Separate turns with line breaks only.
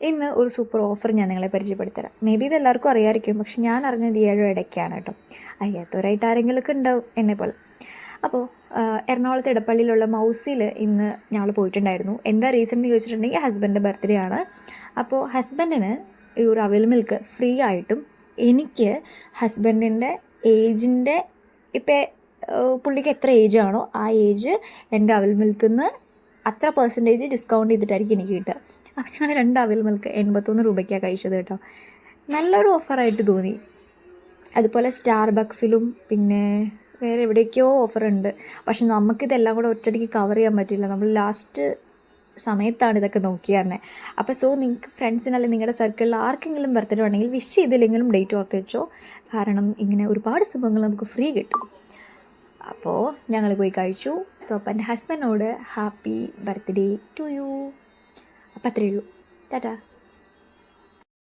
ഇന്ന് ഒരു super offer ഞാൻ നിങ്ങളെ പരിചയപ്പെടുത്തരാം. മേ ബി ഇത് എല്ലാവർക്കും അറിയാമായിരിക്കും, പക്ഷെ ഞാൻ അറിഞ്ഞത് 7 ഇടയ്ക്കാണ് കേട്ടോ. അറിയാത്തവരായിട്ട് ആരെങ്കിലുമൊക്കെ ഉണ്ടാവും എന്നെ പോലെ. അപ്പോൾ എറണാകുളത്ത് ഇടപ്പള്ളിയിലുള്ള മൗസിൽ ഇന്ന് ഞങ്ങൾ പോയിട്ടുണ്ടായിരുന്നു. എന്താ റീസൺ എന്ന് ചോദിച്ചിട്ടുണ്ടെങ്കിൽ ഹസ്ബൻഡിൻ്റെ ബർത്ത്ഡേ ആണ്. അപ്പോൾ ഹസ്ബൻഡിന് ഈ ഒരു അവിൽ മിൽക്ക് ഫ്രീ ആയിട്ടും എനിക്ക് ഹസ്ബൻഡിൻ്റെ ഏജിൻ്റെ ഇപ്പം പുള്ളിക്ക് എത്ര ഏജ് ആണോ ആ ഏജ് എൻ്റെ അവിൽ മിൽക്കിൽ നിന്ന് അത്ര പെർസെൻറ്റേജ് ഡിസ്കൗണ്ട് ചെയ്തിട്ടായിരിക്കും എനിക്ക് കിട്ടുക. അപ്പം ഞങ്ങൾ 2 അവിൽ മിൽക്ക് 81 രൂപയ്ക്കാണ് കഴിച്ചത് കേട്ടോ. നല്ലൊരു ഓഫറായിട്ട് തോന്നി. അതുപോലെ സ്റ്റാർബക്സിലും പിന്നെ വേറെ എവിടേക്കോ ഓഫറുണ്ട്. പക്ഷെ നമുക്കിതെല്ലാം കൂടെ ഒറ്റയടിക്ക് കവർ ചെയ്യാൻ പറ്റില്ല. നമ്മൾ ലാസ്റ്റ് സമയത്താണ് ഇതൊക്കെ നോക്കിയായിരുന്നത്. അപ്പോൾ നിങ്ങൾക്ക് ഫ്രണ്ട്സിനല്ലെങ്കിൽ നിങ്ങളുടെ സർക്കിളിൽ ആർക്കെങ്കിലും ബർത്ത്ഡേ ഉണ്ടെങ്കിൽ വിഷ് ചെയ്തില്ലെങ്കിലും ഡേറ്റ് ഓർത്ത് വെച്ചോ. കാരണം ഇങ്ങനെ ഒരുപാട് സംഭവങ്ങൾ നമുക്ക് ഫ്രീ കിട്ടും. അപ്പോൾ ഞങ്ങൾ പോയി കഴിച്ചു. സോ അപ്പം എൻ്റെ ഹസ്ബൻഡിനോട് ഹാപ്പി ബർത്ത്ഡേ ടു യു. അപ്പം അത്രയേ ഉള്ളൂ. ടാറ്റാ.